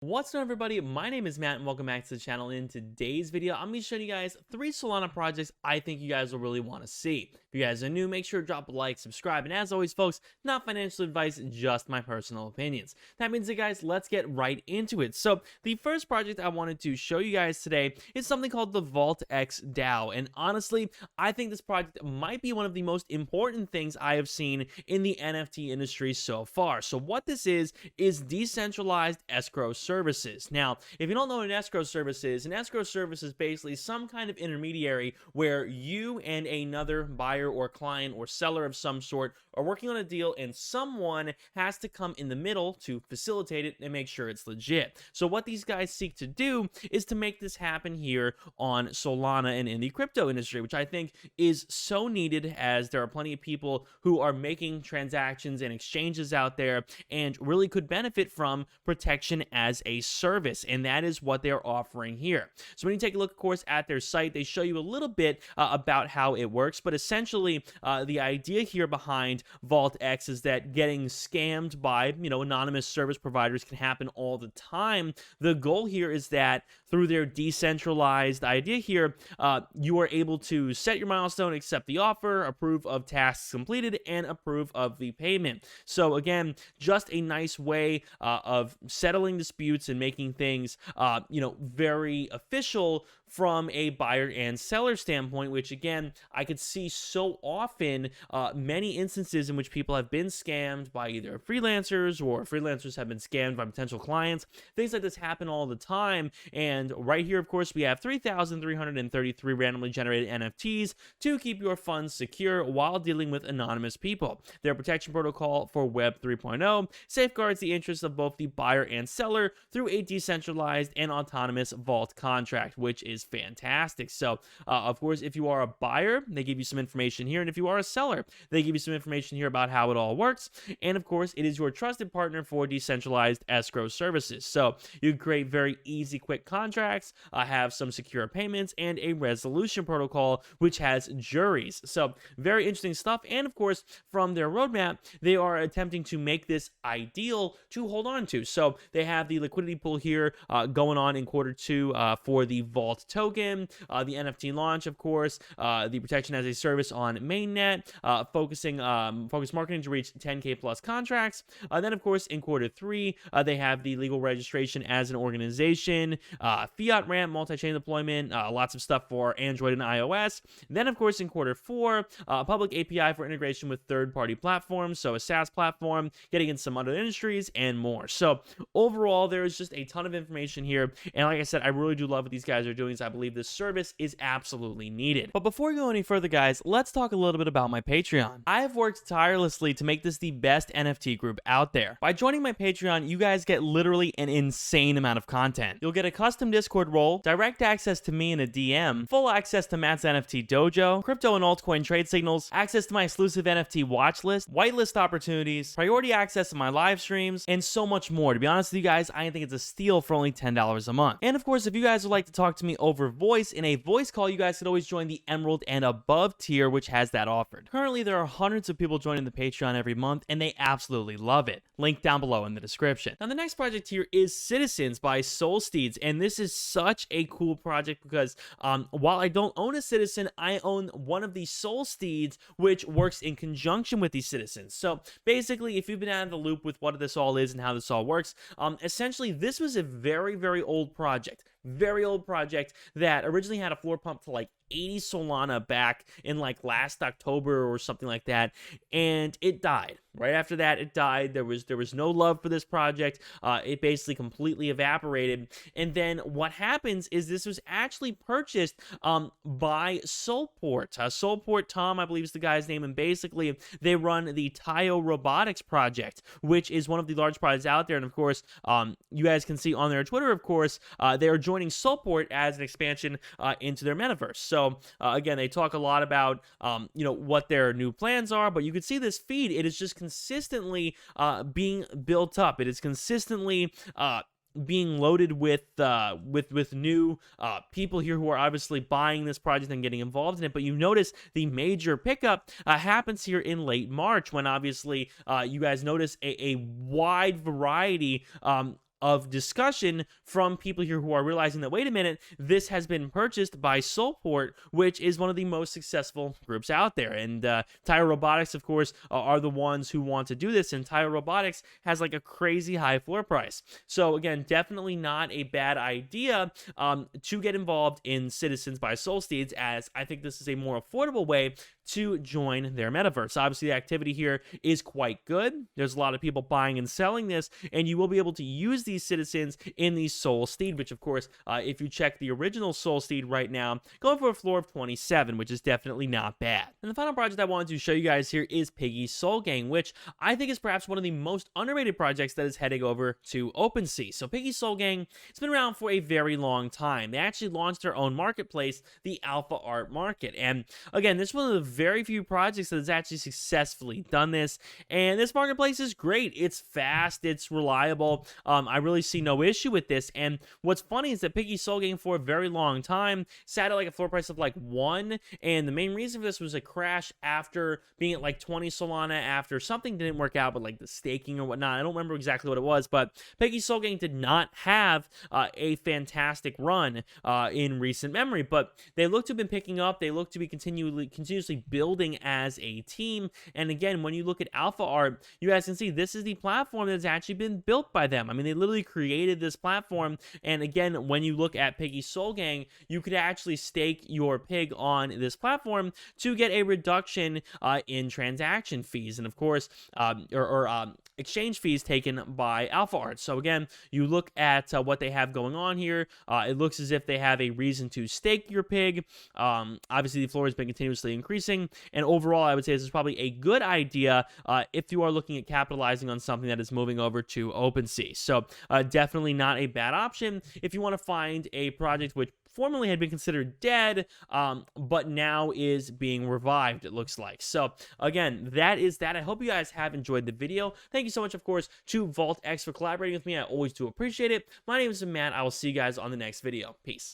What's up, everybody? My name is Matt and welcome back to the channel. In today's video, I'm going to be showing you guys 3 Solana projects I think you guys will really want to see. If you guys are new, make sure to drop a like, subscribe, and as always, folks, not financial advice, just my personal opinions. That means, guys, let's get right into it. So, the first project I wanted to show you guys today is something called the VaultX DAO, and honestly, I think this project might be one of the most important things I have seen in the NFT industry so far. So, what this is decentralized escrow services. Now, if you don't know what an escrow service is basically some kind of intermediary where you and another buyer or client or seller of some sort are working on a deal and someone has to come in the middle to facilitate it and make sure it's legit. So what these guys seek to do is to make this happen here on Solana and in the crypto industry, which I think is so needed, as there are plenty of people who are making transactions and exchanges out there and really could benefit from protection as a service, and that is what they're offering here. So when you take a look, of course, at their site, they show you a little bit about how it works, but essentially the idea here behind VaultX is that getting scammed by anonymous service providers can happen all the time. The goal here is that through their decentralized idea here, you are able to set your milestone, accept the offer, approve of tasks completed, and approve of the payment. So again, just a nice way of settling disputes and making things very official from a buyer and seller standpoint, which again I could see so often, many instances in which people have been scammed by either freelancers or freelancers have been scammed by potential clients. Things like this happen all the time, and right here, of course, we have 3,333 randomly generated NFTs to keep your funds secure while dealing with anonymous people. Their protection protocol for Web 3.0 safeguards the interests of both the buyer and seller through a decentralized and autonomous vault contract, which is fantastic. So of course, if you are a buyer, they give you some information here, and if you are a seller, they give you some information here about how it all works. And of course, it is your trusted partner for decentralized escrow services, so you can create very easy, quick contracts, have some secure payments, and a resolution protocol which has juries. So very interesting stuff. And of course, from their roadmap, they are attempting to make this ideal to hold on to. So they have the liquidity pool here going on in Q2 for the Vault token, the NFT launch, of course, the protection as a service on mainnet, focus marketing to reach 10K plus contracts. Then, of course, in Q3, they have the legal registration as an organization, fiat ramp, multi-chain deployment, lots of stuff for Android and iOS. Then, of course, in Q4, public API for integration with third-party platforms, so a SaaS platform, getting in some other industries, and more. So overall, there is just a ton of information here, and like I said, I really do love what these guys are doing, so I believe this service is absolutely needed. But before we go any further, guys, let's talk a little bit about my Patreon. I have worked tirelessly to make this the best NFT group out there. By joining my Patreon, you guys get literally an insane amount of content. You'll get a custom Discord role, direct access to me in a DM, full access to Matt's NFT dojo, crypto and altcoin trade signals, access to my exclusive NFT watch list, whitelist opportunities, priority access to my live streams, and so much more. To be honest with you guys, I think it's a steal for only $10 a month. And of course, if you guys would like to talk to me over voice in a voice call, you guys could always join the Emerald and above tier, which has that offered. Currently, there are hundreds of people joining the Patreon every month, and they absolutely love it. Link down below in the description. Now, the next project here is Citizens by Solstead, and this is such a cool project because while I don't own a Citizen, I own one of the Solsteads, which works in conjunction with these Citizens. So basically, if you've been out of the loop with what this all is and how this all works, essentially, this was a very, very old project. Very old project that originally had a floor pump to like 80 Solana back in like last October or something like that, and it died. Right after that, it died. There was no love for this project. It basically completely evaporated. And then what happens is this was actually purchased by Soulport. Soulport Tom, I believe, is the guy's name, and basically they run the Tayo Robotics project, which is one of the large projects out there. And of course, you guys can see on their Twitter, of course, they are joining Soulport as an expansion into their metaverse. So again, they talk a lot about what their new plans are, but you can see this feed. It is just consistently being built up. It is consistently being loaded with new people here who are obviously buying this project and getting involved in it. But you notice the major pickup happens here in late March, when obviously you guys notice a wide variety of discussion from people here who are realizing that, wait a minute, this has been purchased by Solport, which is one of the most successful groups out there. And Tire Robotics, of course, are the ones who want to do this, and Tire Robotics has like a crazy high floor price. So again, definitely not a bad idea to get involved in Citizens by Solstead, as I think this is a more affordable way to join their metaverse. Obviously, the activity here is quite good. There's a lot of people buying and selling this, and you will be able to use these citizens in the Solstead, which, of course, if you check the original Solstead right now, going for a floor of 27, which is definitely not bad. And the final project I wanted to show you guys here is PiggySolGang, which I think is perhaps one of the most underrated projects that is heading over to OpenSea. So PiggySolGang, it's been around for a very long time. They actually launched their own marketplace, the Alpha Art Market. And again, this is one of the very few projects that has actually successfully done this, and this marketplace is great. It's fast, it's reliable. I really see no issue with this. And what's funny is that PiggySolGang for a very long time sat at like a floor price of like 1, and the main reason for this was a crash after being at like 20 Solana after something didn't work out with like the staking or whatnot. I don't remember exactly what it was, but PiggySolGang did not have a fantastic run in recent memory, but they look to have been picking up. They look to be continuously building as a team. And again, when you look at Alpha Art, you guys can see this is the platform that's actually been built by them. I mean, they literally created this platform. And again, when you look at PiggySolGang, you could actually stake your pig on this platform to get a reduction in transaction fees, and of course, exchange fees taken by Alpha Art. So again, you look at what they have going on here. It looks as if they have a reason to stake your pig. Obviously, the floor has been continuously increasing, and overall, I would say this is probably a good idea if you are looking at capitalizing on something that is moving over to OpenSea. So definitely not a bad option if you want to find a project which formerly had been considered dead, but now is being revived, it looks like. So again, that is that. I hope you guys have enjoyed the video. Thank you so much, of course, to VaultX for collaborating with me. I always do appreciate it. My name is Matt. I will see you guys on the next video. Peace.